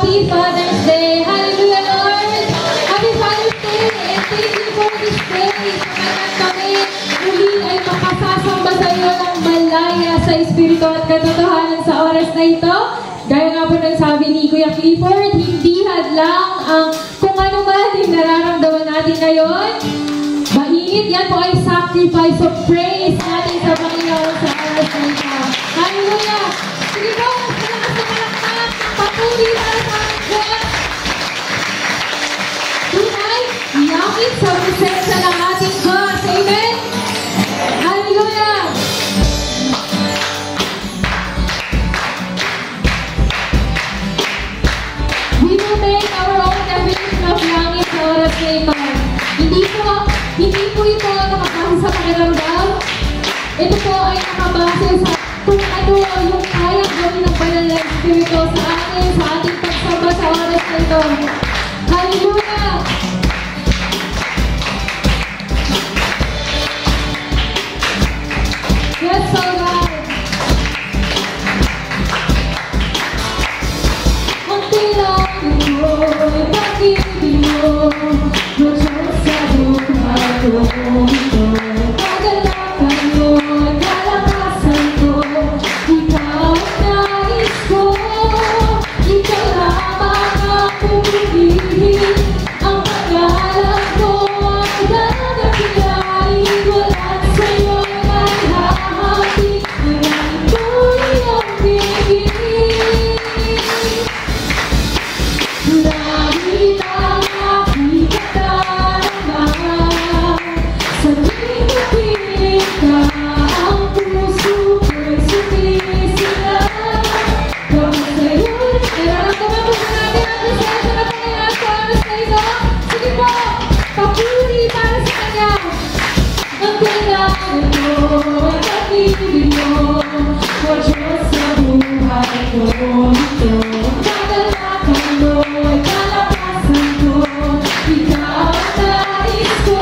Happy Father's Day! Hallelujah, Lord! Happy Father's Day! And thank you for this day. Samahan kami muli ay makasasamba sa iyo ng malaya sa Espiritu at katotohanan sa oras na ito. Gaya nga po ng sabi ni Kuya Clifford, hindi hadlang ang kung ano man yung nararamdaman natin ngayon. Mainit, yan po ay sacrifice of praise natin sa Panginoon sa oras na ito. Hallelujah! Sige po, malakas na malakpak, papuri para sa ating Diyos. Tunay, iyakit sa presensya ng ating Diyos. Amen? Hallelujah! We will make our own definition of langit sa oras na ito. Hindi po ito nakabase sa pakiramdam. Ito po ay nakabase sa kung ano yung kayang gawin ng banal na Espiritu sa atin, sa ating pagsamba sa oras na ito. Hallelujah! Yes, so God! Ang tinawin mo, pag-ibig mo, Diyos sa buhay ko ito. Kagalakan mo, kalakasan ko, ikaw ang nais ko. Ikaw lamang ang pumipili, ang pangalan ko ay dadakilain. Walang sa'yo ay hahapi, walang tuloy ang bigay. Langit ang aking katarama, sa tuwing napiling ka, ang puso ko'y sumisila. Kapag sa'yo'y nararamdaman mo na natin ang presensya ng Panginoon sa oras na ito. Sige po, papuri para sa Kanya. Ang kailangan ko ay pag-ibig mo, o Diyos sa buhay ko ito. Kagalakan mo ay kalakasan ko, ikaw ang nais ko.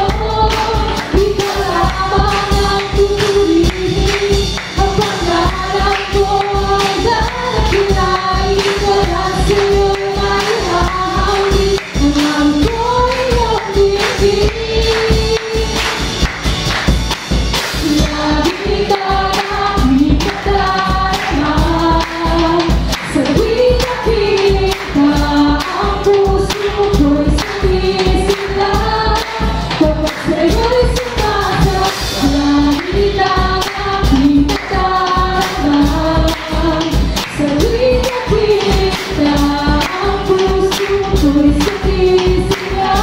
Ikaw lamang ang pupurihin, ang pangalan ko ay dadakilain. Walang sa'yo'y may hahawi, ang mahal ko'y iyong bibig. Langit ang aking katarama, sa tuwing napiling ka, ang puso ko'y sumisila. Kapag sa'yo'y sumasa, langit ang aking katarama, sa tuwing napiling ka, ang puso ko'y sumisila.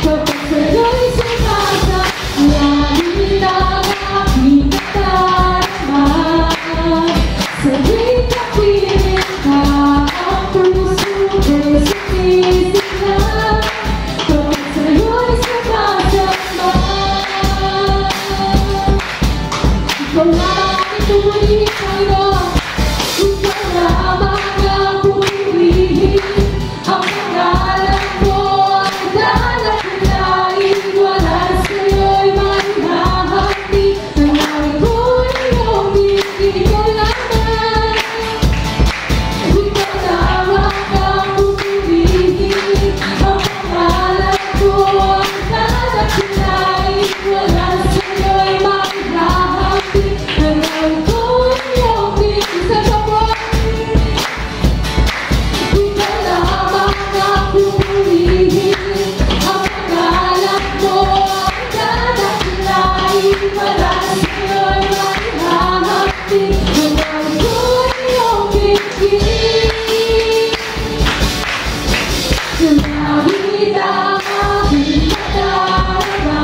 Kapag sa'yo'y sumasa, langit ang aking katarama, sa tuwing napiling ka, ang puso ko'y sumisila. Kapag sa'yo'y sumasama, ikaw lamang ang pupurihin, Panginoon. Ikaw lamang ang pupurihin, ang pangalan mo ay dadakilain. Walang sa'yo'y may hahapi, ang langit ko'y iyong bibig. Ikaw lamang ang pupurihin, ang pangalan ko ay dadakilain. Walang sa'yo'y may hahapi, ang langit ko'y iyong bibig. Sa kapwa, ikaw lamang ang pupurihin, ang pangalan ko ay dadakilain. Walang sa'yo'y may hahapi, ang langit ko'y iyong bibig. Langit ang aking katarama,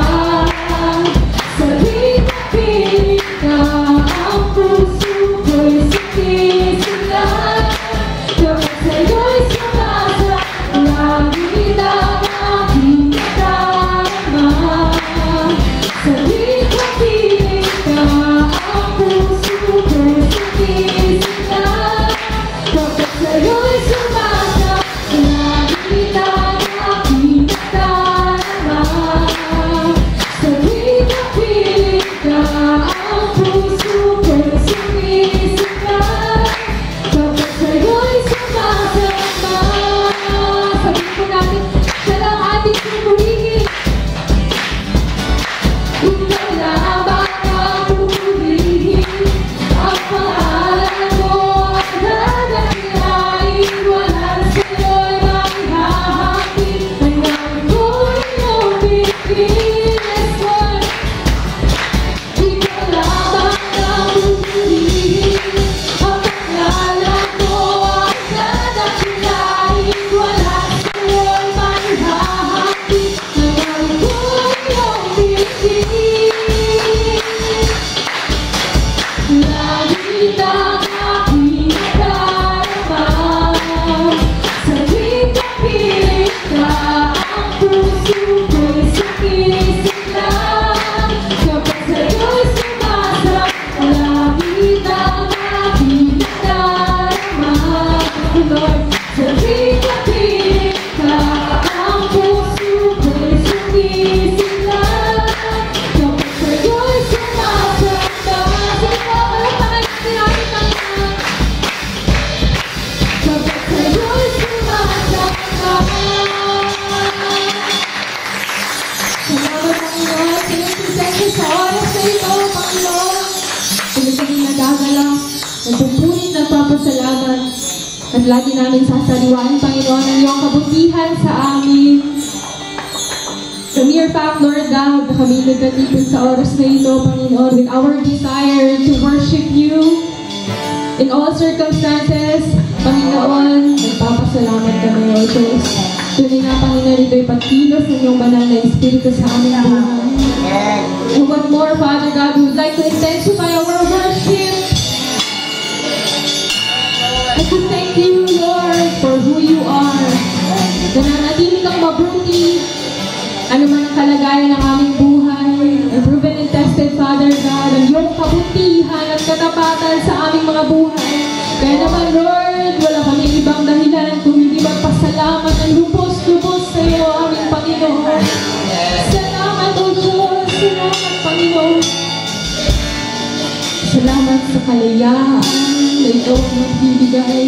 sa tuwing napiling ka, ang puso ko'y sumisila. Kapag sa'yo'y sumasa, langit ang aking katarama, sa tuwing napiling ka, ang puso ko'y sumisila. Kapag sa'yo'y sumasa, langit ang aking katarama, sa tuwing napiling ka, ang puso ko'y sumisila. Kapag sa'yo'y sumasama, Lord. Sa tingin ka, ang puso ko'y sumisigla. Kapag sa'yo'y sumasakta, kapag sa'yo'y sumasakta. Salamat, Panginoon. Thank you sa oras na ito, Panginoon. Kung nagagalang, nagpupunit ng papasalamat. At lagi namin sasaliwan, Panginoon, ang iyong kabutihan sa amin. The mere fact, Lord God, na kami nagkatipon sa oras na ito, Panginoon, with our desire to worship you in all circumstances, Panginoon, nagpapasalamat kami, O Diyos. Tunay na, Panginoon, ito'y pagkilos ng iyong banal na Espiritu sa aming buhay. And what more, Father God, we would like to intensify our worship and to thank you, Lord, for who you are. Nananatili kang mabuti, ano man ang kalagayan ng aming buhay, and proven and tested, Father God, ang iyong kabutihan at katapatan sa aming mga buhay. Kaya naman, Lord, wala kami ibang dahilan kung hindi magpasalamat ng lubos-lubos sa iyo, aming Panginoon. Salamat, O Diyos. Salamat, Panginoon. Salamat sa kalayaan na ito magbibigay.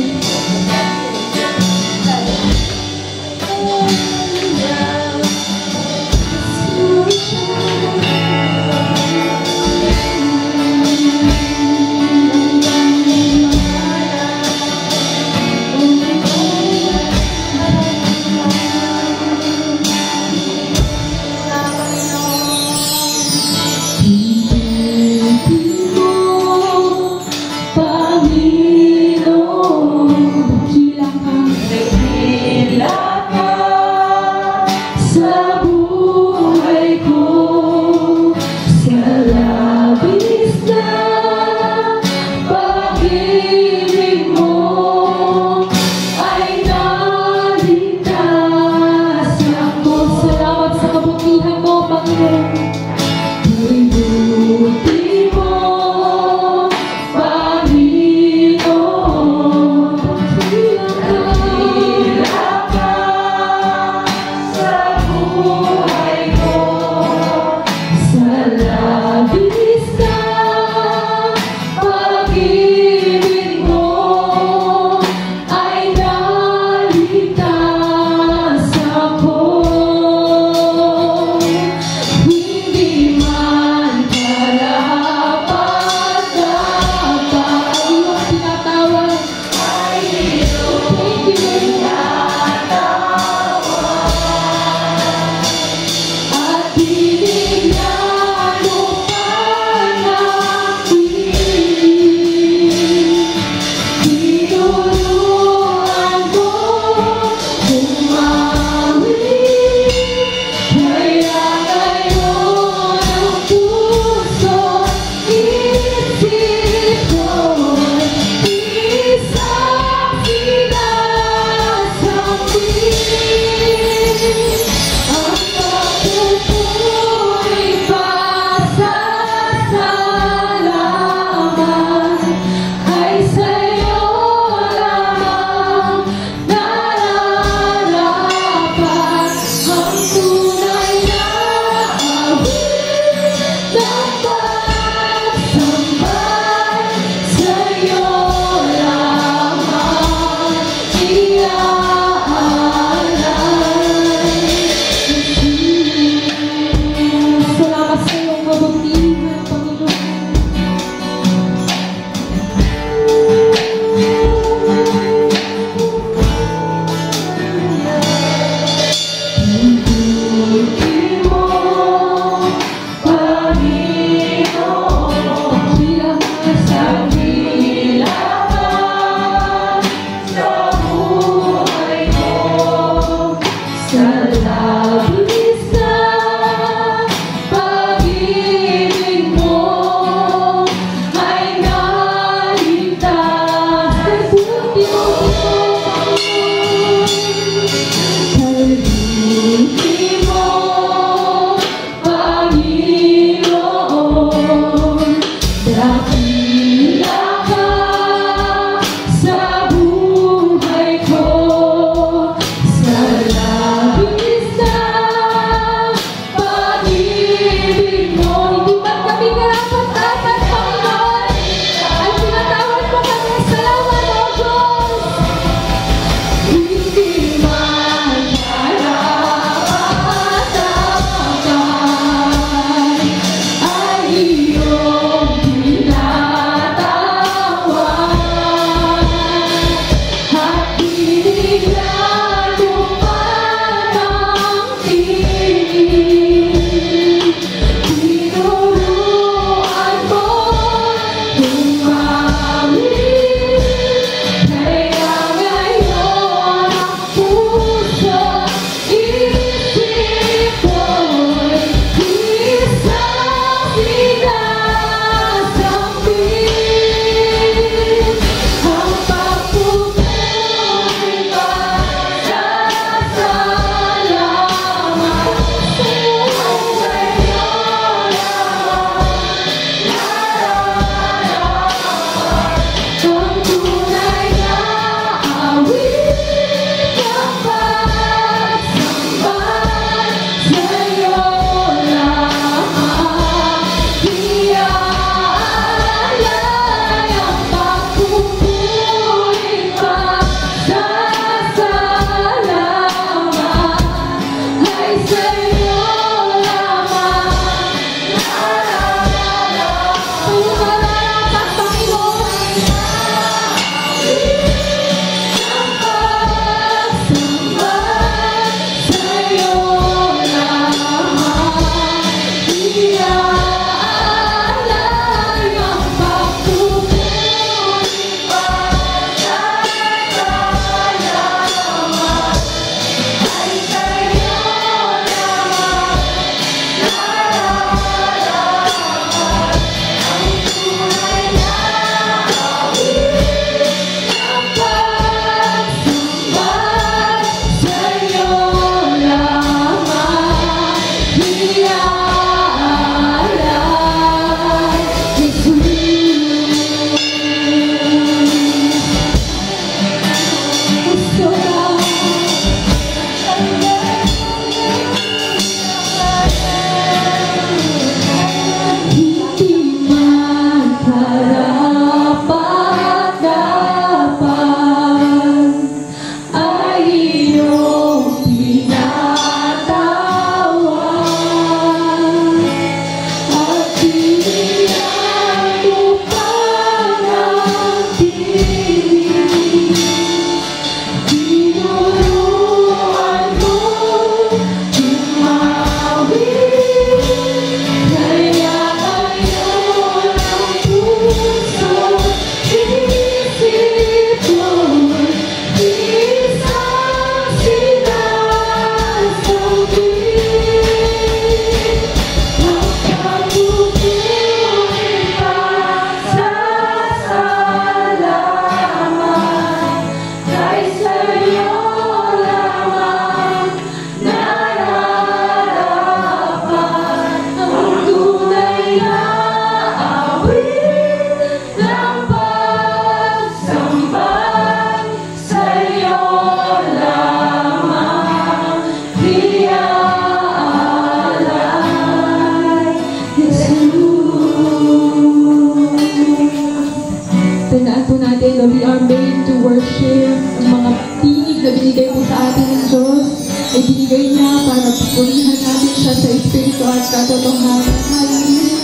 katotohanan. Hallelujah.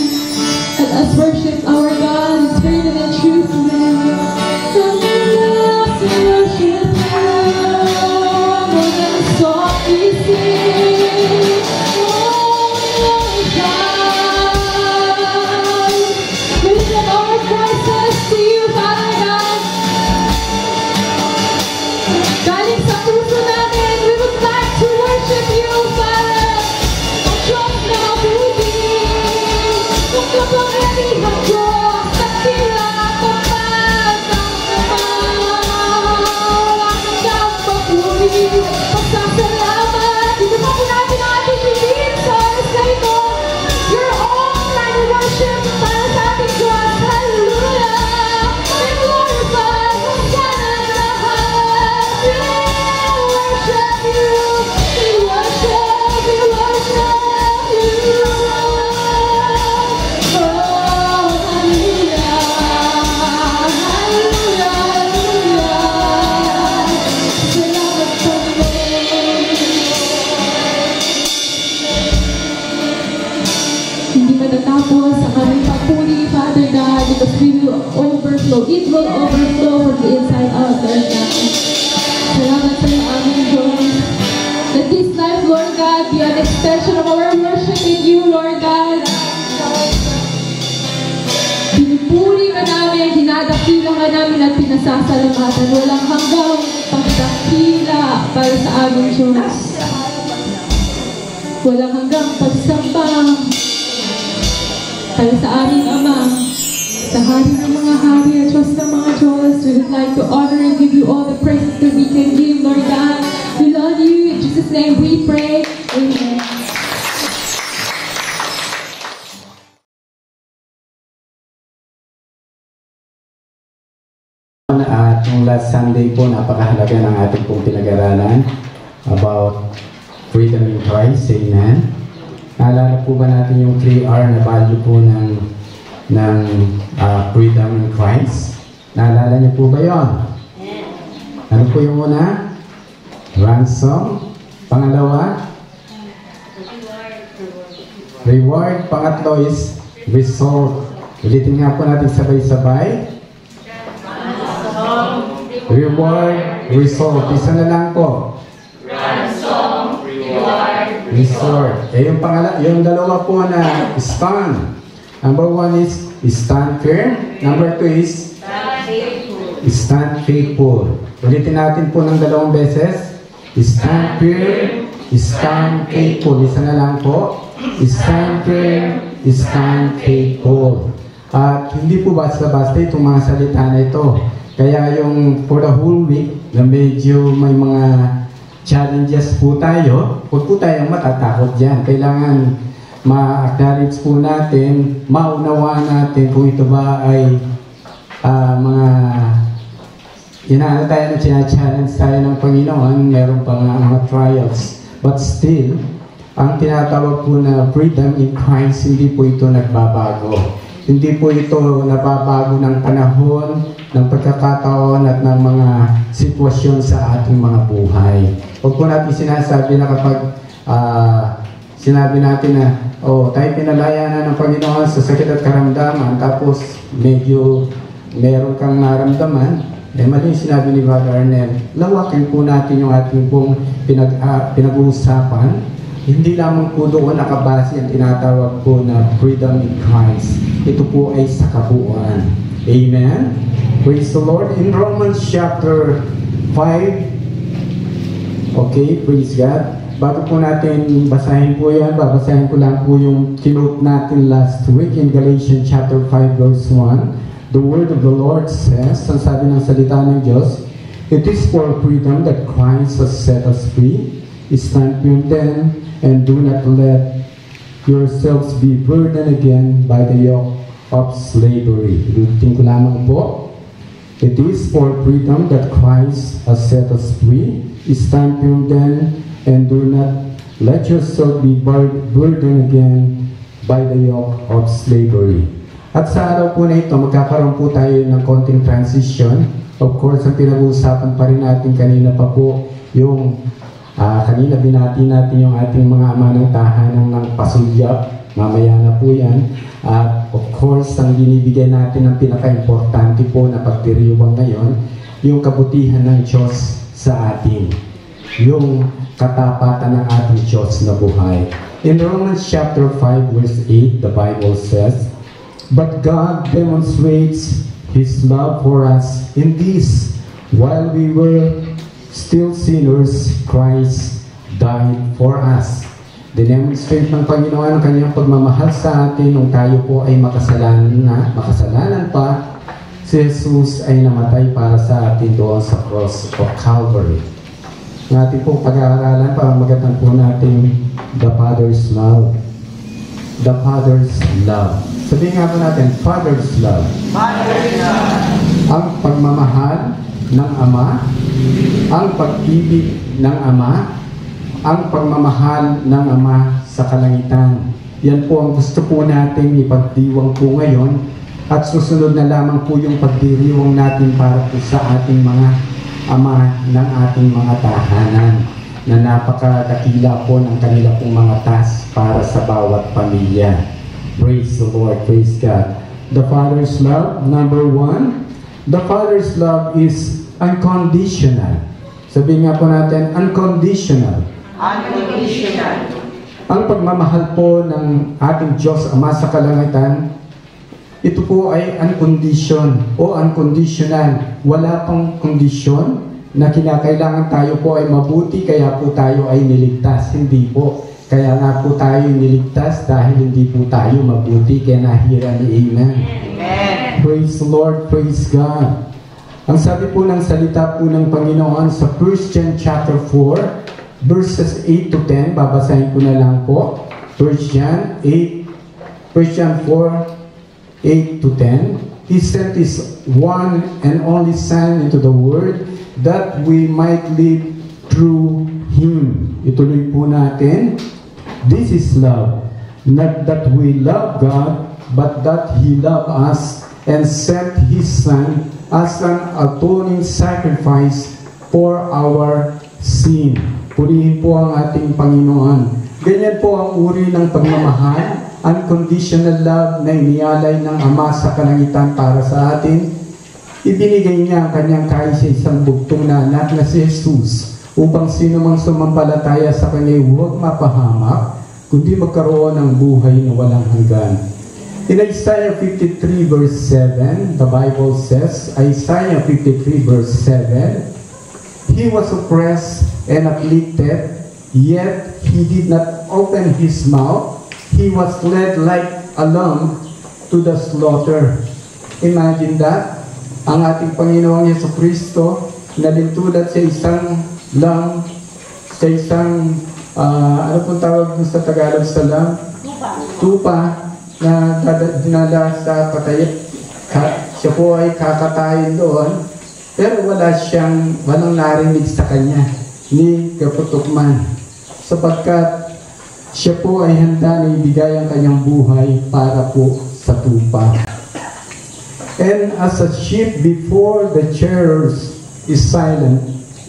Let us worship our God in spirit and in truth. Hallelujah. We worship Him. Let us softly sing. Oh, God. We lift up our voices to you, Father God. Galing sa puso namin, we would like to worship you, Father. Ang Diyos na mabuti, ang kapangyarihan Diyos, dakila, tapat, ang walang papuri, pagsasalamat. Dito pa po natin ang ating piliin sa oras na ito. Your all-time worship para sa ating Diyos. Hallelujah! We glorify, Hosanna in the highest. We worship you. We worship you. Oh, hallelujah. Hallelujah. Hallelujah. Salamat po, hindi matatapos ang aming papuri, Father God, because we will overflow. It will overflow from the inside out, Lord God. Salamat sa aming Diyos. Let this life, Lord God, be an extension of our worship in you, Lord God. Pinupuri ka namin, dinadakila ka namin at pinasasalamatan. Walang hanggang pagdakila para sa aming Diyos. Walang hanggang pagsambang para sa aming Ama, sa Hari ng mga Hari at Diyos ng mga Diyos. We would like to honor and give you all the praises that we can give, Lord God. We love you. In Jesus' name we pray. Amen. At yung last Sunday po, napakahalaga ng ating pong pinag-aralan about freedom in Christ. Amen. Naalala po ba natin yung 3R na value po ng freedom in Christ? Naalala niyo po ba yun? Ano po yung una? Ransom. Pangalawa? Reward. Pangatlo is result. Ulitin nga po natin sabay-sabay. Reward, result. Isa na lang po. Ransom, reward, Resort. Yung dalawa po na stand. Number 1 is stand firm. Number 2 is stand faithful. Ulitin natin po ng dalawang beses. Stand firm, stand faithful. Isa na lang po. Stand firm, stand faithful. At hindi po basta-basta itong mga salita na ito. Kaya yung for the whole week, na medyo may mga challenges po tayo, huwag po tayong matatakot dyan. Kailangan ma-acknowledge po natin, maunawaan natin kung ito ba ay mga inaano tayo na challenge tayo ng Panginoon, meron pa nga mga trials. But still, ang tinatawag po na freedom in Christ, hindi po ito nagbabago. Hindi po ito nababago ng panahon, ng pagkakataon at ng mga sitwasyon sa ating mga buhay. Huwag po natin sinasabi na kapag sinabi natin na tayo pinalaya na ng Panginoon sa sakit at karamdaman, tapos medyo meron kang naramdaman, mali yung sinabi ni Brother Arnel. Lawakin po natin yung ating pong pinag-uusapan. Hindi lamang po doon nakabase ang tinatawag po na freedom in Christ. Ito po ay sa kabuuan. Amen? Praise the Lord. In Romans chapter 5, okay, praise God. Bago po natin basahin po yan, babasahin ko lang po yung kinote natin last week in Galatians chapter 5 verse 1. The word of the Lord says, ang sabi ng salita ng Diyos, "It is for freedom that Christ has set us free. Stand firm then, and do not let yourselves be burdened again by the yoke of slavery." Ulitin ko lamang po. It is for freedom that Christ has set us free. Stand firm then, and do not let yourself be burdened again by the yoke of slavery. At sa araw po na ito, magkakaroon po tayo ng konting transition. Of course, ang pinag-uusapan pa rin natin kanina pa po, yung kanina binati natin yung ating mga ama ng tahanan ng pasulyap. Mamaya na po yan. At of course, ang binibigay natin ng pinaka-importante po na pagdiriwang ngayon, yung kabutihan ng Diyos sa atin. Yung katapatan ng ating Diyos na buhay. In Romans chapter 5 verse 8, the Bible says, "But God demonstrates His love for us in this, while we were still sinners, Christ died for us." Dinemonstrate ng Panginoon ang kanyang pagmamahal sa atin nung tayo po ay makasalanan pa. Si Jesus ay namatay para sa atin doon sa cross of Calvary. Ng ating pong pag-aaralan, pamamagatan po natin the Father's love. The Father's love. Sabihin nga po natin, Father's love. Father's love. Ang pagmamahal ng Ama, ang pag-ibig ng Ama, ang pagmamahal ng Ama sa kalangitan. Yan po ang gusto po natin ipagdiwang po ngayon, at susunod na lamang po yung pagdiriwang natin para po sa ating mga ama ng ating mga tahanan na napakadakila po ng kanila pong mga task para sa bawat pamilya. Praise the Lord, praise God. The Father's love, number 1, the Father's love is unconditional. Sabihin nga po natin, unconditional. Unconditional. Ang pagmamahal po ng ating Diyos Ama sa kalangitan, ito po ay unconditional o unconditional. Wala pang kondisyon na kinakailangan tayo po ay mabuti kaya po tayo ay niligtas. Hindi po. Kaya nga po tayo niligtas dahil hindi po tayo mabuti. Kaya nahira ni Amen. Amen. Praise the Lord, praise God. Ang sabi po ng salita po ng Panginoon sa 1 John chapter 4, verses 8 to 10, babasahin ko na lang po. 1 John 4, 8 to 10. He sent His one and only Son into the world that we might live through Him. Ituloy po natin. This is love. Not that we love God, but that He loved us and sent His Son as an atoning sacrifice for our sin. Purihin po ang ating Panginoon. Ganyan po ang uri ng pagmamahal, unconditional love na inialay ng Ama sa kalangitan para sa atin. Ibinigay niya ang kanyang kaisa-isang bugtong na anak na si Jesus upang sino mang sumampalataya sa kanya huwag mapahamak, kundi magkaroon ng buhay na walang hanggan. In Isaiah 53 verse 7, the Bible says, Isaiah 53 verse 7, He was oppressed and afflicted, yet He did not open His mouth. He was led like a lamb to the slaughter. Imagine that. Ang ating Panginoong Jesucristo nalintulad sa isang lamb, sa isang, ano pong tawag sa Tagalog sa lamb? Tupa. Na dinala sa patay. Siya po ay kakatayin doon. Pero walang narinig sa kanya ni kaputukman, sapagkat siya po ay handa na ibigay ang kanyang buhay para po sa tupa. And as a sheep before the shearers is silent,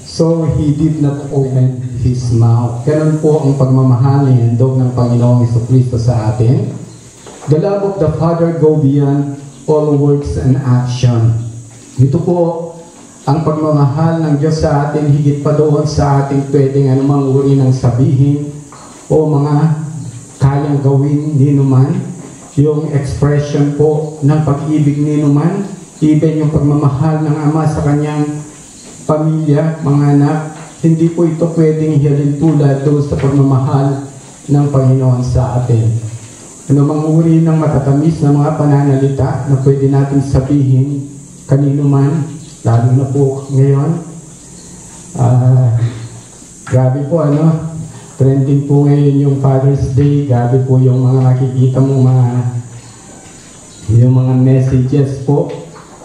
so He did not open His mouth. Ganun po ang pagmamahal na handog ng Panginoong Jesucristo sa atin. The love of the Father go beyond all words and action. Ito po ang pagmamahal ng Diyos sa atin, higit pa doon sa ating pwedeng anumang uri ng sabihin o mga kayang gawin ni numan. Yung expression po ng pag-ibig ni numan, even yung pagmamahal ng Ama sa kanyang pamilya, mga anak, hindi po ito pwedeng hihalin tulad doon sa pagmamahal ng Panginoon sa atin. Anumang uri ng matatamis na mga pananalita na pwede natin sabihin kanino man, lalo na po ngayon. Grabe po trending po ngayon yung Father's Day. Grabe po yung mga nakikita mo yung mga messages po.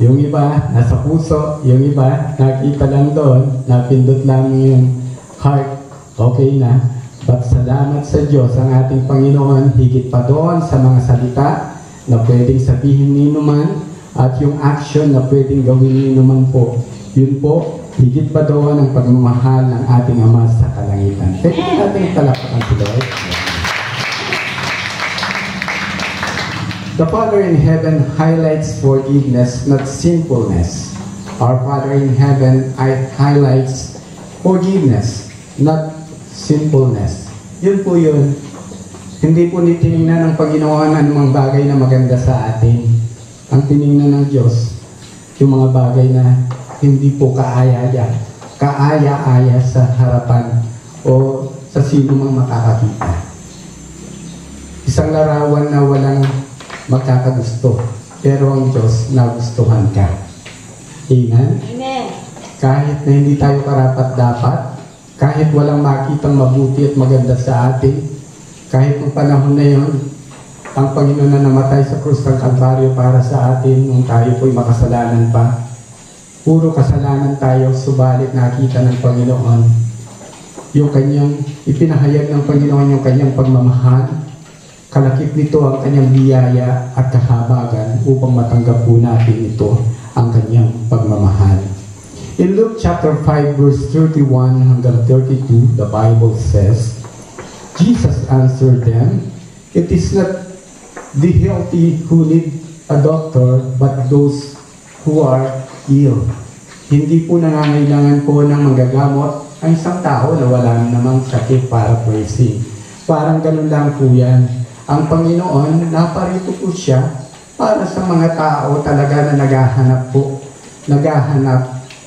Yung iba nasa puso, yung iba nakita lang doon, napindot lang yung heart, okay na. But salamat sa Diyos, ang ating Panginoon, higit pa doon sa mga salita na pwedeng sabihin ni numan at yung action na pwedeng gawin ni numan po. Yun po, higit pa doon ang pagmamahal ng ating Ama sa kalangitan. Pwede natin talapakan si Lord. The Father in heaven highlights forgiveness, not sinfulness. Our Father in heaven highlights forgiveness, not sinfulness. Yun po yun. Hindi po tinignan ng Panginoon ang mga bagay na maganda sa atin. Ang tinignan ng Diyos, yung mga bagay na hindi po kaaya-aya sa harapan o sa sino mang makakakita. Isang larawan na walang magkakagusto, pero ang Diyos nagustuhan ka. Amen? Amen. Kahit na hindi tayo karapat-dapat, kahit walang makitang mabuti at maganda sa atin, kahit ng panahon na yon, ang Panginoon na namatay sa krus ng Kalbaryo para sa atin nung tayo po'y makasalanan pa. Puro kasalanan tayo, subalit nakita ng Panginoon yung kanyang, ipinahayag ng Panginoon yung kanyang pagmamahal. Kalakip nito ang kanyang biyaya at kahabagan upang matanggap po natin ito, ang kanyang pagmamahal. In Luke chapter 5 verse 31 hanggang 32, the Bible says, Jesus answered them, "It is not the healthy who need a doctor, but those who are ill." Hindi po nangangailangan po ng manggagamot ang isang tao na wala namang sakit para praising. Parang ganun lang po yan. Ang Panginoon, naparito po siya para sa mga tao talaga na naghahanap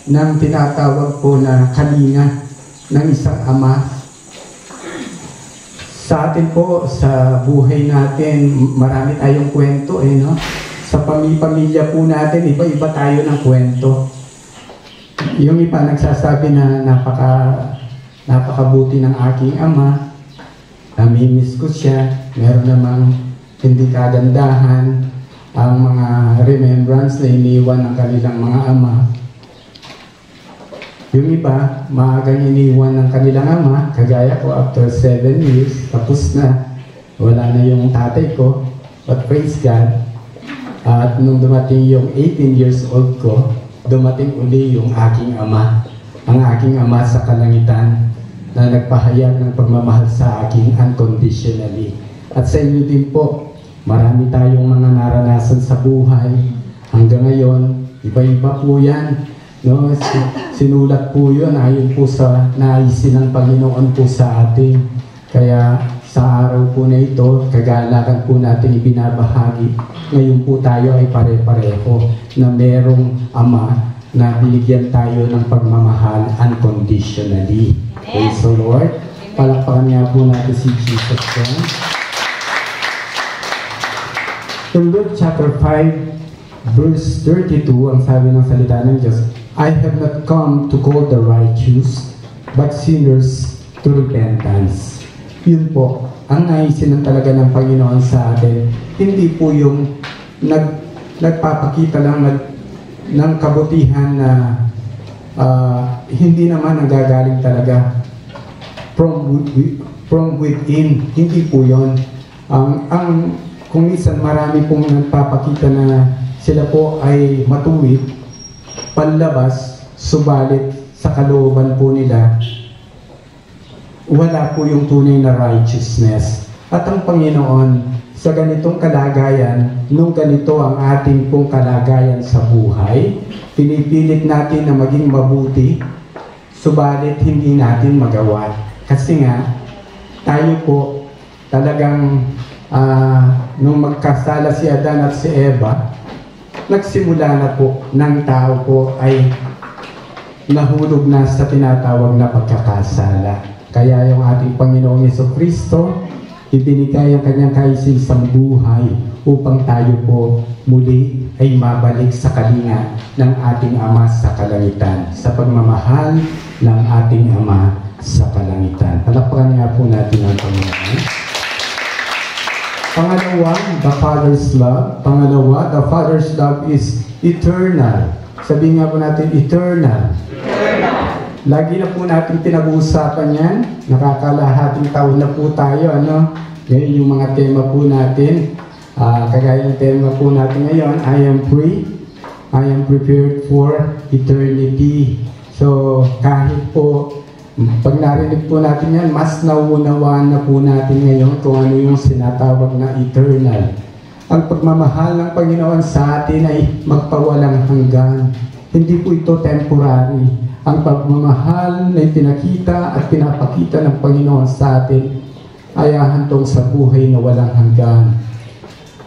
ng tinatawag po na kalinga ng isang ama. Sa atin po, sa buhay natin, marami tayong kwento no? Sa pamilya po natin, iba-iba tayo ng kwento. Yung iba nagsasabi na napakabuti ng aking ama, namimiss ko siya, meron namang hindi kagandahan ang mga remembrance na iniwan ng kanilang mga ama. Yung iba, maagang iniwan ng kanilang ama, kagaya ko after 7 years, tapos na, wala na yung tatay ko, but praise God. At nung dumating yung 18 years old ko, dumating uli yung aking ama, ang aking ama sa kalangitan, na nagpahayag ng pagmamahal sa akin unconditionally. At sa inyo din po, marami tayong mga naranasan sa buhay. Hanggang ngayon, iba-iba po yan. No, sinulat po yun ayon po sa naisin ng Panginoon po sa atin. Kaya sa araw po na ito, kagalakan po natin ibinabahagi. Ngayon po tayo ay pare-pareho na merong ama na binigyan tayo ng pagmamahal unconditionally. Praise the Lord. Palakpakan nga po natin si Jesus Christ. In Luke chapter 5, verse 32, ang sabi ng salita ng Diyos, "I have not come to call the righteous, but sinners to repentance." Yun po, ang naisin ng talaga ng Panginoon sa atin. Hindi po yung nagpapakita lang ng kabutihan na hindi naman nanggagaling talaga from within. Hindi po yun. Kung minsan marami pong nagpapakita na sila po ay matuwid, panlabas, subalit sa kalooban po nila, wala po yung tunay na righteousness. At ang Panginoon, sa ganitong kalagayan, nung ganito ang ating pong kalagayan sa buhay, pinipilit natin na maging mabuti, subalit hindi natin magawa. Kasi nga, tayo po talagang nung magkasala si Adan at si Eva, nagsimula na po ng tao po ay nahulog na sa tinatawag na pagkakasala. Kaya yung ating Panginoong Jesucristo, ibinigay ang kanyang kaisisang buhay upang tayo po muli ay mabalik sa kalinga ng ating Ama sa kalangitan, sa pagmamahal ng ating Ama sa kalangitan. Palakpakan nga po natin ang Panginoon. Pangalawa, the Father's love. Pangalawa, the Father's love is eternal. Sabihin nga po natin, eternal. Lagi na po natin pinag-uusapan yan. Nakakalahating taon na po tayo. Ngayon yung mga tema po natin. Kagaya yung tema po natin ngayon, I am free. I am prepared for eternity. So, kahit po, pag narinig po natin yan, mas nauunawaan na po natin ngayon kung ano yung sinatawag na eternal. Ang pagmamahal ng Panginoon sa atin ay magpawalang hanggan. Hindi po ito temporary. Ang pagmamahal na pinakita at pinapakita ng Panginoon sa atin ay hantong sa buhay na walang hanggan.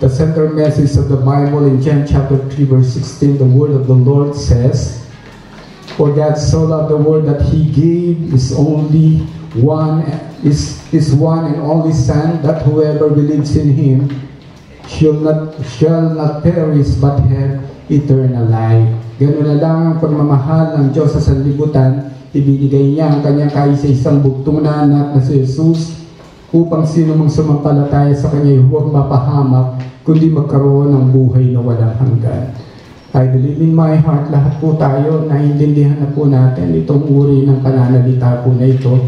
The center message of the Bible in John chapter 3 verse 16, the word of the Lord says, "For God so loved the world that He gave His only one, His one and only Son, that whoever believes in Him shall not perish but have eternal life." Ganun na lang ang pagmamahal ng Diyos sa sanlibutan. Ibinigay niya ang kanyang kaisa-isang bugtunan na si Jesus upang sino mang sumampalataya sa kanya huwag mapahamak kundi magkaroon ng buhay na walang hanggan. I believe in my heart, lahat po tayo naiintindihan na po natin itong uri ng pananalita po na ito,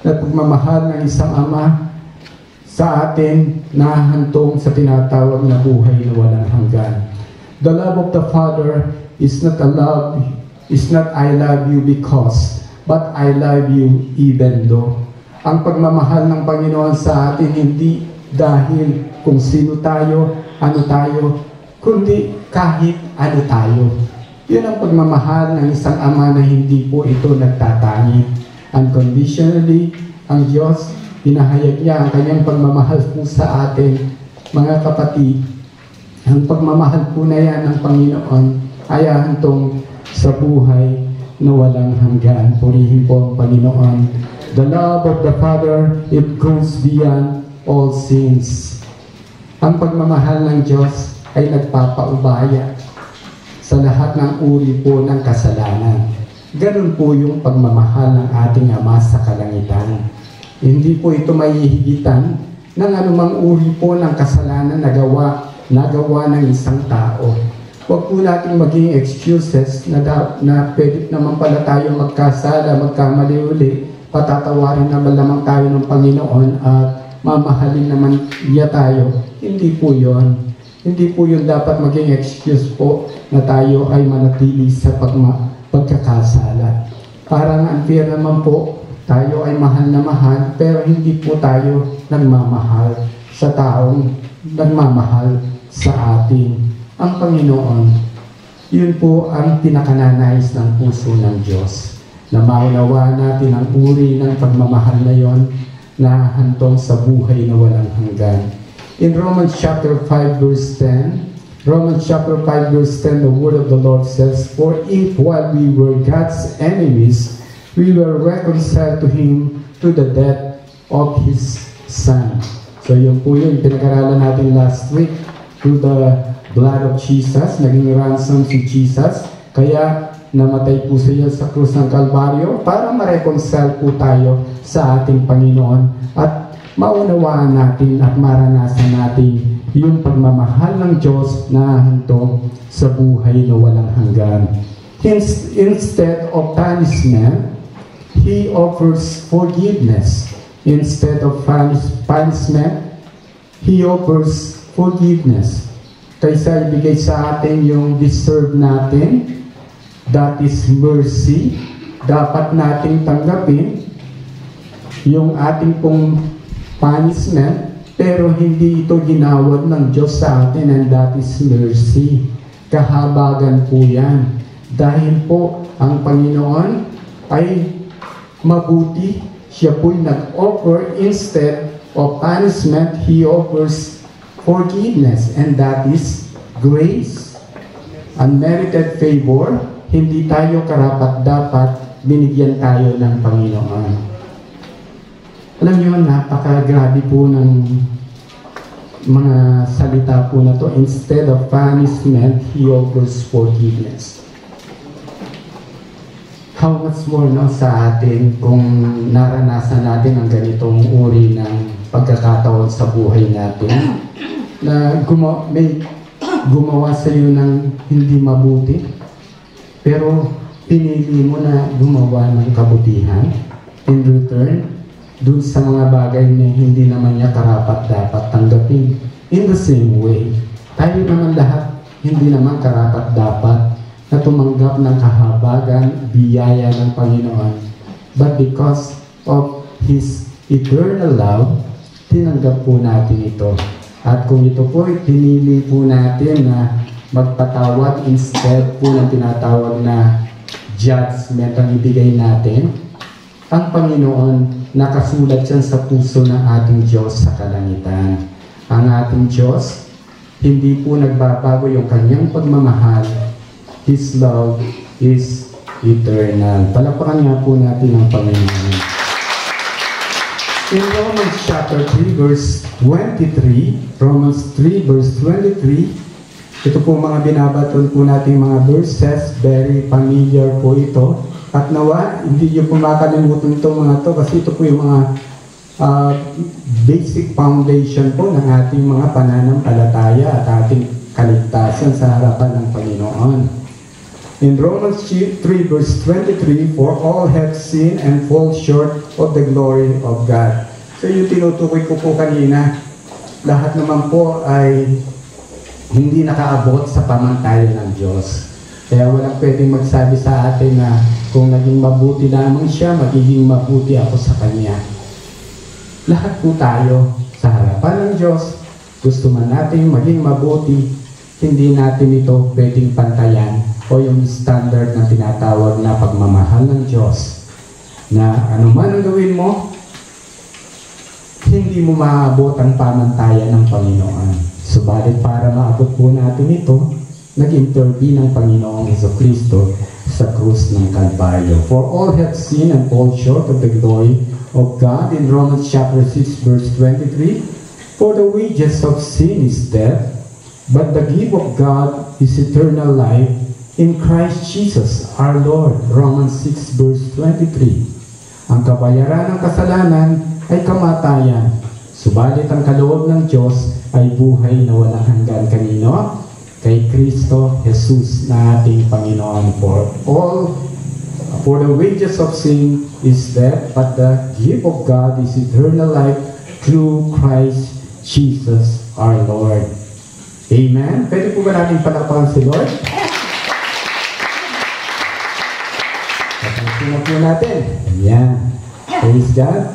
na pagmamahal ng isang ama sa atin na hantong sa tinatawag na buhay na walang hanggan. The love of the Father is not I love you because, but I love you even though. Ang pagmamahal ng Panginoon sa atin hindi dahil kung sino tayo, ano tayo, kundi kahit ano tayo. Yun ang pagmamahal ng isang ama na hindi po ito nagtatangi. Unconditionally, ang Diyos, hinahayag niya ang kanyang pagmamahal po sa atin. Mga kapatid, ang pagmamahal po na yan ng Panginoon ay hantong sa buhay na walang hanggan. Purihin po ang Panginoon. The love of the Father, it goes beyond all sins. Ang pagmamahal ng Diyos ay nagpapaubaya sa lahat ng uri po ng kasalanan. Ganun po yung pagmamahal ng ating Ama sa kalangitan. Hindi po ito maihigitan ng anumang uri po ng kasalanan na nagawa ng isang tao. Huwag po natin maging excuses na pwede naman pala tayo magkasala, magkamali uli, patatawarin naman lamang tayo ng Panginoon at mamahalin naman niya tayo. Hindi po yun. Hindi po yun dapat maging excuse po na tayo ay manatili sa pagkakasala. Parang unfair naman po, tayo ay mahal na mahal, pero hindi po tayo nagmamahal sa taong nagmamahal sa atin. Ang Panginoon, yun po ang pinakananais ng puso ng Diyos. Na maunawa natin ang uri ng pagmamahal na yon na hantong sa buhay na walang hanggan. In Romans chapter 5 verse 10, the word of the Lord says, "For if while we were God's enemies, we were reconciled to Him through the death of His Son." So yun po yun, pinag-aralan natin last week, through the blood of Jesus, naging ransom si Jesus, kaya namatay po siya sa krus ng Kalbaryo para ma-reconcile po tayo sa ating Panginoon at maunawaan natin at maranasan natin yung pagmamahal ng Diyos na hantong sa buhay na walang hanggan. Instead of punishment, He offers forgiveness. Instead of punishment, He offers forgiveness. Kaysa ibigay sa atin yung deserve natin, that is mercy, dapat nating tanggapin yung ating pong punishment, pero hindi ito ginawad ng Diyos sa atin, and that is mercy. Kahabagan po yan. Dahil po ang Panginoon ay mabuti, siya po'y nag-offer instead of punishment, He offers forgiveness, and that is grace. Unmerited favor, hindi tayo karapat-dapat, binigyan tayo ng Panginoon. Alam niyo, napakagrabe po ng mga salita po na to. Instead of punishment, He offers forgiveness. How much more sa atin kung naranasan natin ang ganitong uri ng pagkakataon sa buhay natin na may gumawa sa iyo ng hindi mabuti, pero pinili mo na gumawa ng kabutihan in return dun sa mga bagay na hindi naman niya karapat-dapat tanggapin. In the same way, tayo naman lahat hindi naman karapat-dapat na tumanggap ng kahabagan, biyaya ng Panginoon. But because of His eternal love, tinanggap po natin ito. At kung ito po, pinili po natin na magpatawad instead po ng tinatawag na judgment ang ibigay natin, ang Panginoon nakasulat yan sa puso ng ating Diyos sa kalangitan. Ang ating Diyos, hindi po nagbabago yung kanyang pagmamahal. His love is eternal. Palakpakan nga po natin ang Panginoon. In Romans chapter 3 verse 23, Romans 3 verse 23, ito po mga binabaton po natin mga verses, very familiar po ito. At nawa, hindi nyo po makalimutan itong mga to kasi ito po yung mga basic foundation po ng ating mga pananampalataya at ating kaligtasan sa harapan ng Panginoon. In Romans 3 verse 23, for all have sinned and fall short of the glory of God. So yung tinutukoy ko po kanina, lahat naman po ay hindi nakaabot sa pamantayan ng Diyos. Kaya walang pwedeng magsabi sa atin na kung naging mabuti lamang siya, magiging mabuti ako sa Kanya. Lahat po tayo sa harapan ng Diyos, gusto man natin maging mabuti, hindi natin ito pwedeng pantayan o yung standard na tinatawag na pagmamahal ng Diyos. Na anuman ang gawin mo, hindi mo maabot ang pamantayan ng Panginoon. Subalit para maabot po natin ito, nag-intervene ang Panginoong Jesucristo sa krus ng Kalbaryo. For all have sinned and fall short of the glory of God in Romans chapter 6 verse 23. For the wages of sin is death, but the gift of God is eternal life in Christ Jesus our Lord. Romans 6 verse 23. Ang kabayaran ng kasalanan ay kamatayan, subalit ang kaloob ng Diyos ay buhay na walang hanggan. Kanino? Kay Kristo Jesus na ating Panginoon. For the wages of sin is death, but the gift of God is eternal life through Christ Jesus our Lord. Amen? Pwede po ba natin palakpakan si Lord? Papansin po natin. Ayan. Praise God.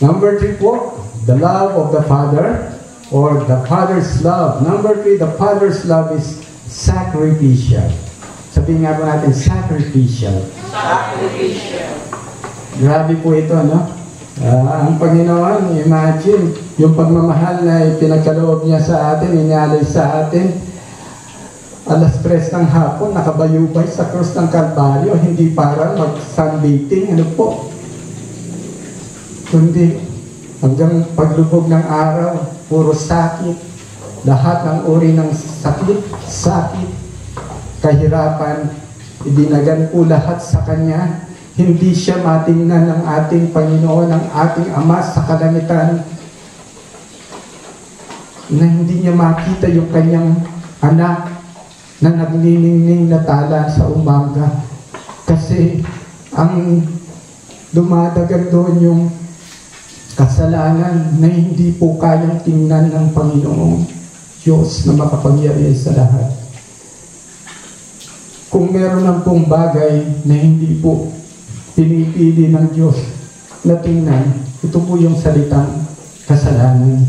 Number 3 po, the love of the Father, or the Father's love. Number 3, the Father's love is sacrificial. Sabihin nga po natin, sacrificial. Sacrificial. Grabe po ito, no? Ang Panginoon, imagine, yung pagmamahal na ipinagkaloob niya sa atin, inyalay sa atin, alas 3 ng hapon, nakabayubay sa krus ng Kalbaryo, hindi para mag-sunbathing, ano po? Kundi, hanggang paglubog ng araw, puro sakit, lahat ng uri ng sakit, kahirapan, ibinagan po lahat sa Kanya. Hindi siya matingnan ng ating Panginoon, ng ating Ama sa kalangitan, na hindi niya makita yung Kanyang anak na nagniningning na tala sa umaga. Kasi ang dumadagan doon yung kasalanan na hindi po kayang tingnan ng Panginoong Diyos na makapangyarihan sa lahat. Kung meron ng pong bagay na hindi po pinipili ng Diyos na tingnan, ito po yung salitang kasalanan.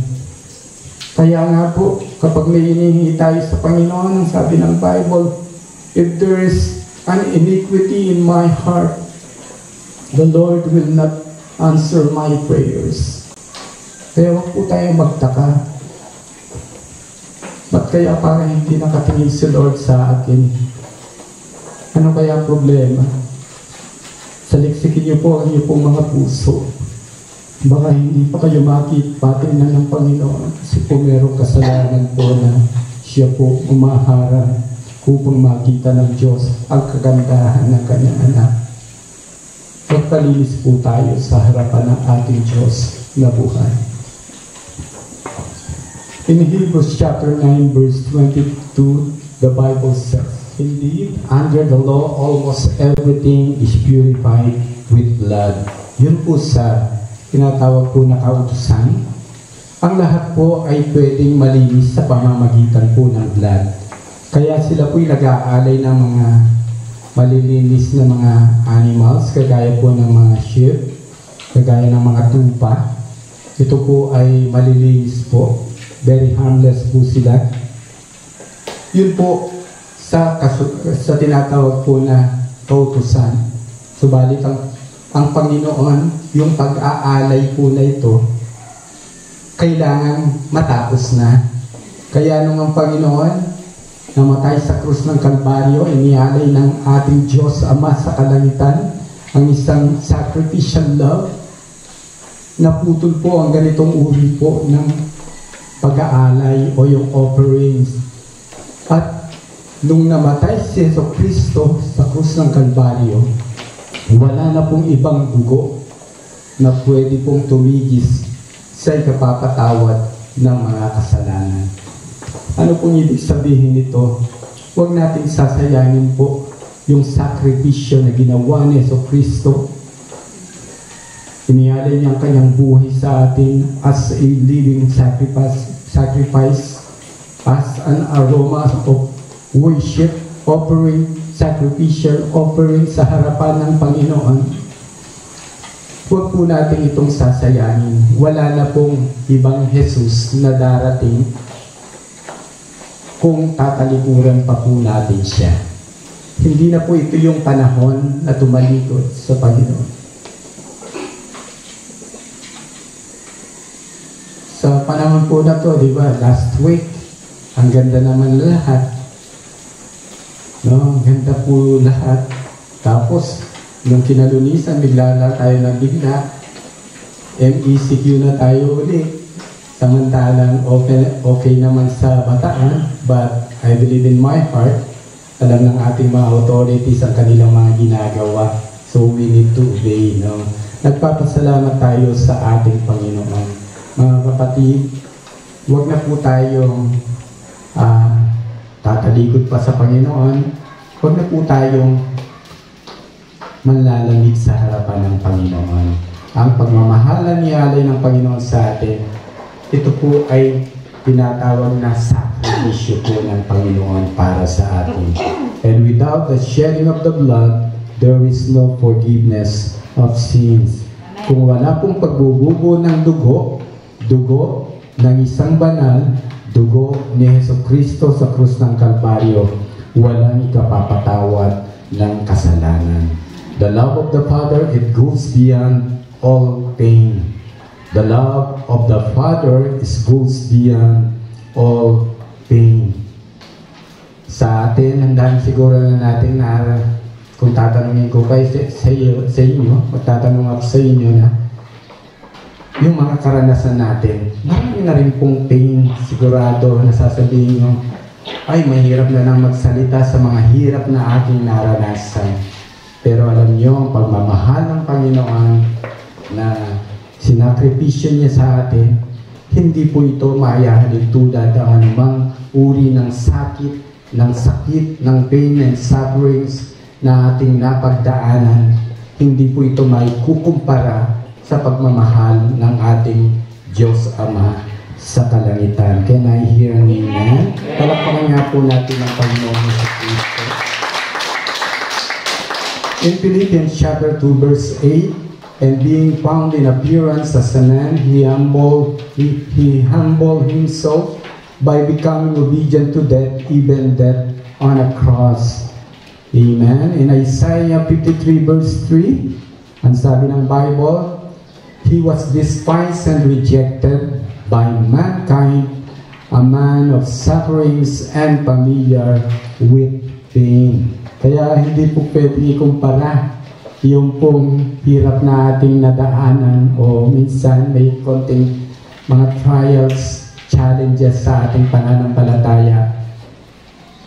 Kaya nga po, kapag may hinihingi tayo sa Panginoon, ang sabi ng Bible, if there is an iniquity in my heart, the Lord will not answer my prayers. Kaya wag po tayo magtaka. Ba't kaya parang hindi nakatingin si Lord sa akin? Ano kaya problema? Saliksikin niyo po ang iyong mga puso. Baka hindi pa kayo makipatinan ng Panginoon kasi po merong kasalanan po na siya po umaharang upang makita ng Diyos ang kagandahan ng kanyang anak. Magpalinis po tayo sa harapan ng ating Diyos na buhay. In Hebrews chapter 9 verse 22, the Bible says, indeed, under the law, almost everything is purified with blood. Yun po sa tinatawag po na kautusan. Ang lahat po ay pwedeng malinis sa pamamagitan po ng blood. Kaya sila po'y nag-aalay ng mga malilinis na mga animals, kagaya po ng mga sheep, kagaya ng mga tupa. Ito po ay malilinis po. very harmless po sila. Yun po sa tinatawag po na kautusan. Subalit ang Panginoon, yung pag-aalay po na ito, kailangan matapos na. Kaya nung ang Panginoon namatay sa krus ng Kalbaryo, inialay ng ating Diyos Ama sa kalangitan ang isang sacrificial love, naputol po ang ganitong uri po ng pag-aalay o yung offerings. At nung namatay si Jesu Cristo sa krus ng Kalbaryo, wala na pong ibang dugo na pwede pong tumigis sa ikapapatawad ng mga kasalanan. Ano pong ibig sabihin nito? Huwag natin sasayangin po yung sakripisyo na ginawa ni Jesu Cristo. Inialay niya ang kanyang buhay sa atin as a living sacrifice, as an aroma of worship, offering, sacrificial offering sa harapan ng Panginoon. Huwag po natin itong sasayangin. Wala na pong ibang Jesus na darating kung tatalikuran pa po natin siya. Hindi na po ito yung panahon na tumalikod sa Panginoon. Sa panahon po na to, di ba, last week, ang ganda naman lahat. No, ang ganda po lahat. Tapos, nung kinalunisan, bigla na tayo ng bigla. MECQ na tayo ulit. Samantalang okay naman sa bataan, but I believe in my heart, alam ng ating mga authorities ang kanilang mga ginagawa. So we need to obey, no? Nagpapasalamat tayo sa ating Panginoon. Mga kapatid, huwag na po tayong tatalikod pa sa Panginoon. Huwag na po tayong manlalamig sa harapan ng Panginoon. Ang pagmamahalan nialay ng Panginoon sa atin, ito po ay tinatawag na sakripisyo po ng Panginoon para sa atin. And without the shedding of the blood, there is no forgiveness of sins. Kung wala pong pagbubugo ng dugo ng isang banal, dugo ni Jesu Cristo sa krus ng Kalbaryo, walang ikapapatawad ng kasalanan. The love of the Father, it goes beyond all pain. The love of the Father goes beyond all pain. Sa atin, handahan siguro na natin na kung tatanungin ko kayo sa inyo, magtatanong ako sa inyo na yung mga karanasan natin, marami na rin pong pain, sigurado na sasabihin nyo, ay mahirap na nang magsalita sa mga hirap na aking naranasan. Pero alam nyo, ang pagmamahal ng Panginoon na sinakripisyo niya sa atin, hindi po ito mayahalin tulad ang anumang uri ng sakit, ng pain and sufferings na ating napagdaanan. Hindi po ito may kukumpara sa pagmamahal ng ating Diyos Ama sa kalangitan. Can I hear an amen? Palakpakan nga po natin ang Panginoon sa Kristo. In Philippians chapter 2 verse 8, and being found in appearance as a man, he humbled himself by becoming obedient to death, even death on a cross. Amen. In Isaiah 53 verse 3, ang sabi ng Bible, he was despised and rejected by mankind, a man of sufferings and familiar with pain. Kaya hindi po pwedeng ikumpara yung pong hirap na ating nadaanan o minsan may konting mga trials, challenges sa ating pananampalataya.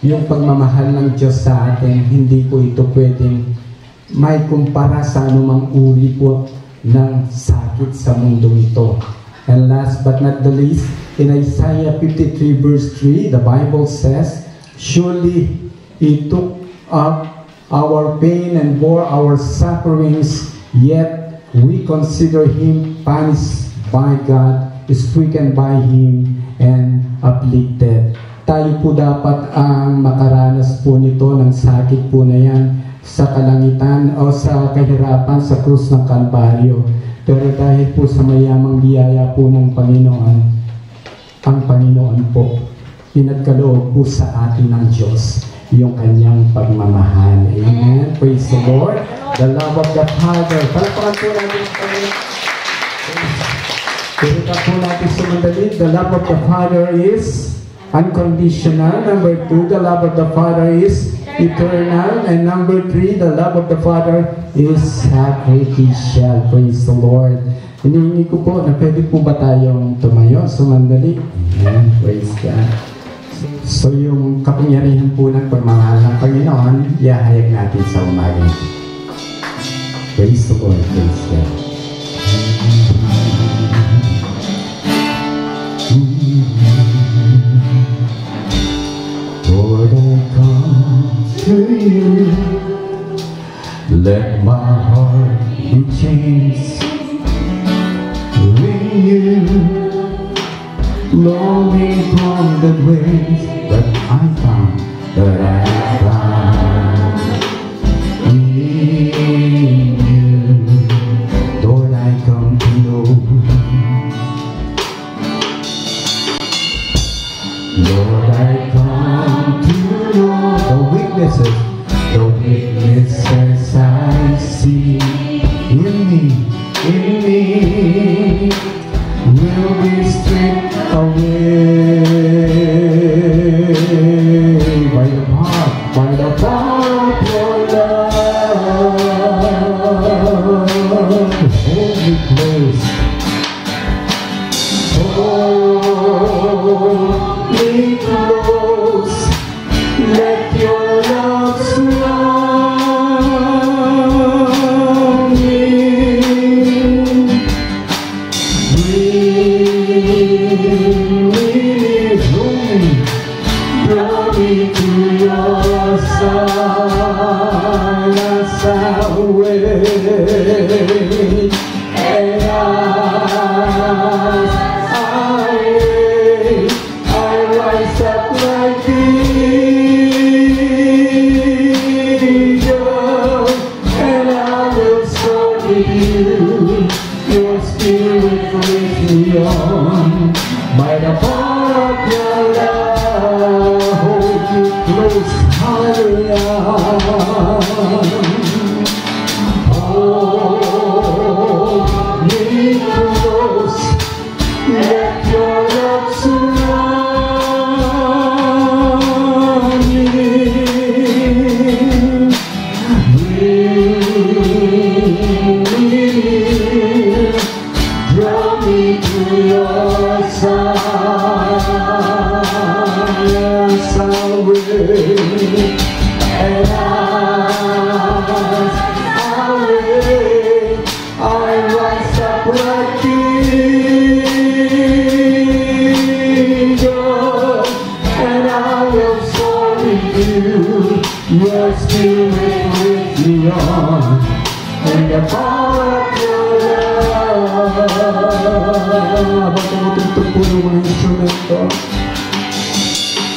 Yung pagmamahal ng Diyos sa atin, hindi po ito pwedeng may kumpara sa anumang uri po ng sakit sa mundong ito. And last but not the least, in Isaiah 53 verse 3, the Bible says, surely He took up our pain and bore our sufferings, yet we consider Him punished by God, stricken by Him, and afflicted. Tayo po dapat ang makaranas po nito ng sakit po na yan sa kalangitan o sa kahirapan sa krus ng Kalbaryo. Pero dahil po sa mayamang biyaya po ng Panginoon, ang Panginoon po, pinagkaloob po sa atin ng Diyos yung kanyang pagmamahal. Amen. Praise the Lord. The love of the Father. Palakpakan po natin ang Panginoon. Pinagkaloob po natin sumandali. The love of the Father is unconditional. Number 2, the love of the Father is eternal. And number 3, the love of the Father is sacrificial. Praise the Lord. Hinihingi ko po na pwede po ba tayong tumayo, sumandali. Amen. Praise God. So yung kapangyarihan po ng pagmamahal ng Panginoon, ihahayag natin sa umaga. Praise the Lord. Praise God. Lord, I come to you. Let my heart be changed. You, longing from the ways that I found in you. Lord, I come to know. Lord, I come to know the weaknesses I see in me. Will be stripped away by the power of your love. Hold me close. Hold me close. Let your love surround me. Draw me to your side as I wait, and as I wait, I rise up like eagle, and I will soar with you. Your spirit brings me on by the power of your love. Hold you close, hallelujah. Hold me close, let your love surround me. Draw me to your side as I wait, and as I wait, I rise up like eagle, and I will soar with you. Your spirit with me on, and the power of your love. Tumutuntun po yung mga instrumento.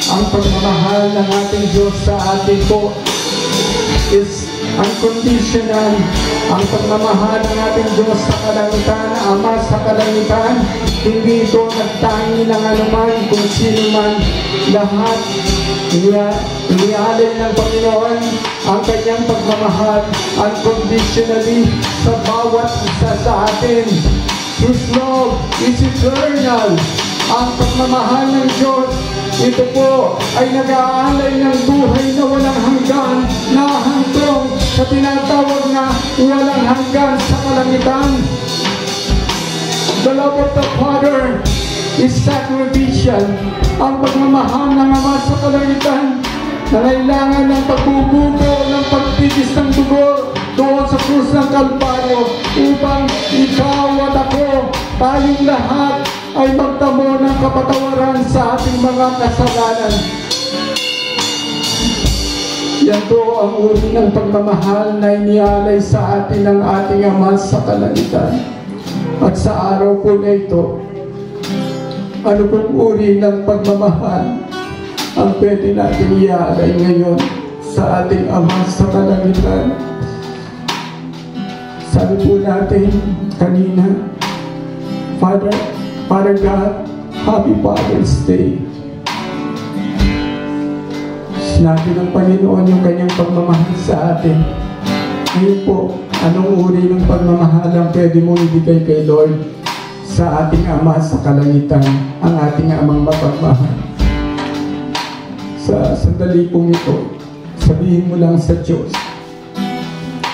Ang pagmamahal ng ating Diyos sa atin po is unconditional. Ang pagmamahal ng ating Diyos sa kalangitan, Ama sa kalangitan, hindi ito nagtangi ng anuman kung sino man. Lahat inialin ng Panginoon ang kanyang pagmamahal unconditionally sa bawat isa sa atin. His love is eternal. Ang pagmamahal ng Diyos, ito po ay nag-aalay ng buhay na walang hanggan, na hangtong sa tinatawag na walang hanggan sa kalangitan. The love of the Father is sacrificial. Ang pagmamahal ng Ama sa kalangitan, nangailangan ng pagbububo ng pagtigis ng dugo doon sa krus ng Kalbaryo upang ikaw at ako, tayong lahat, ay magtamo ng kapatawaran sa ating mga kasalanan. Yan po ang uri ng pagmamahal na inialay sa atin ng ating Ama sa kalangitan. At sa araw po na ito, ano pong uri ng pagmamahal ang pwede natin ialay ngayon sa ating Ama sa kalangitan? Sabi po natin kanina, Father God, Happy Father's Day. Sinabi ng Panginoon yung kanyang pagmamahal sa atin. Ngayon po, anong uri ng pagmamahal ang pwede mong ibigay kay Lord sa ating Ama sa kalangitan, ang ating Amang mapagmahal? Sa sandali pong ito, sabihin mo lang sa Diyos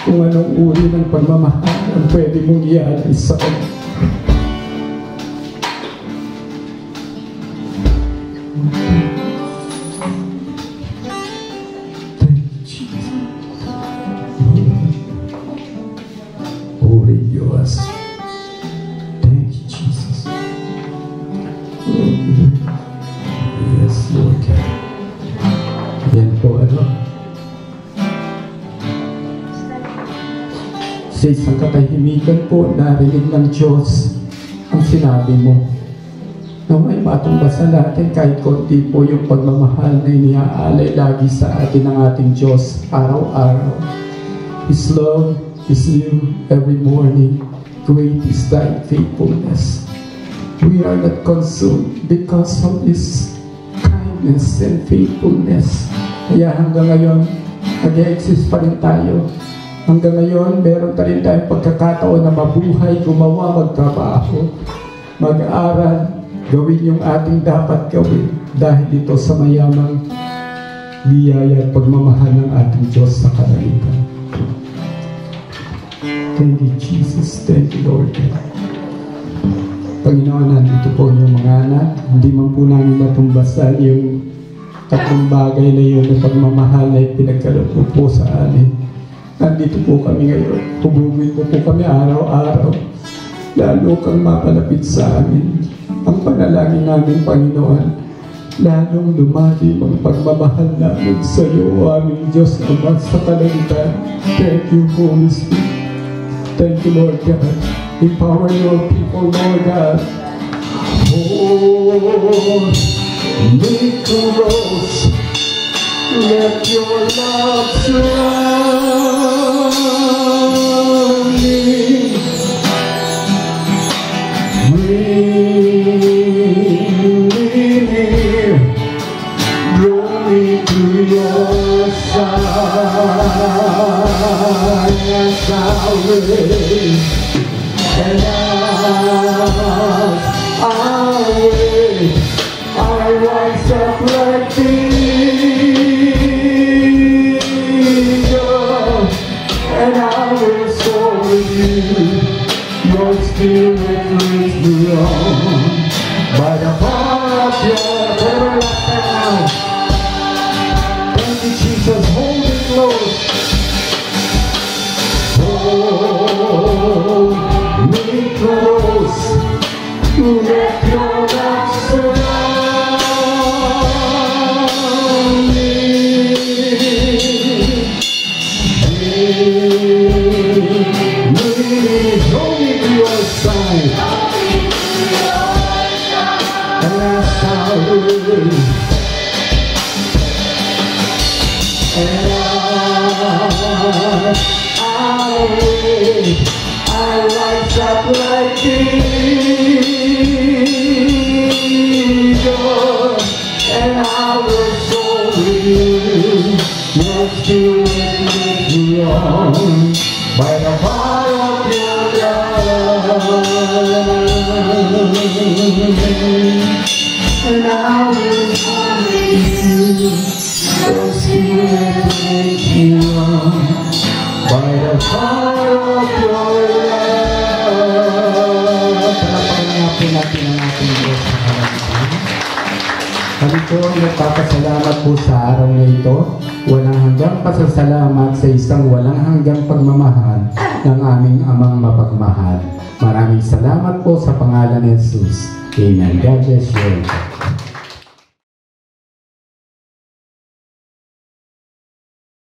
kung anong uri ng pagmamahal ang pwede mong ialay sa Kanya. Thank you, Jesus. Yes, Lord. Yan po, sa isang katahimikan po, narinig ng Diyos ang sinabi mo. Naway matumbasan natin kahit konti po yung pagmamahal na iniaalay lagi sa atin ng ating Diyos araw-araw. His love is new every morning. Great is thy faithfulness. We are not consumed because of His kindness and faithfulness. Kaya hanggang ngayon, nag-exist pa rin tayo. Hanggang ngayon, meron pa rin tayong pagkakataon na mabuhay, gumawa, magtrabaho, mag-aaral, gawin yung ating dapat gawin dahil ito sa mayamang biyaya at pagmamahal ng ating Diyos sa kalangitan. Thank you, Jesus. Thank you, Lord. Panginoon, nandito po yung mga anak. Hindi man po namin matumbasan yung tatlong bagay na yun ng pagmamahal na pinagkaloob po sa amin. Nandito po kami ngayon. Hubugin mo po kami araw-araw. Lalo kang mapalapit sa amin. Ang panalangin namin, Panginoon, lalong lumalim ang pagmamahal namin sa iyo, aming Diyos Ama sa kalangitan. Thank you, Holy Spirit. Thank you, Lord God. Empower your people, Lord God. Oh, make a rose. Let your love surround me. Bring me near. Draw me to your side. Yes, I'll wait. And I'll wait. I'll rise up like the eagle, and I will soar with you. Your spirit leads me on by the power of your everlasting now. Thank you, Jesus. Hold it close. Hold me close. Let your love surround me. Hold me to your side. And that's how it is. And I'll wait. I rise up like the eagle, and I will soar with you. Your spirit leads me on by the power of your love. And I will soar with you. Your spirit leads me on by the power of your love. Palapakan natin ang ating Diyos sa kalangitan. Kami po nagpapasalamat po sa araw na ito. Walang hanggang pasasalamat sa isang walang hanggang pagmamahal ng aming Amang mapagmahal. Maraming salamat po sa pangalan ni Jesus. Amen. God bless you.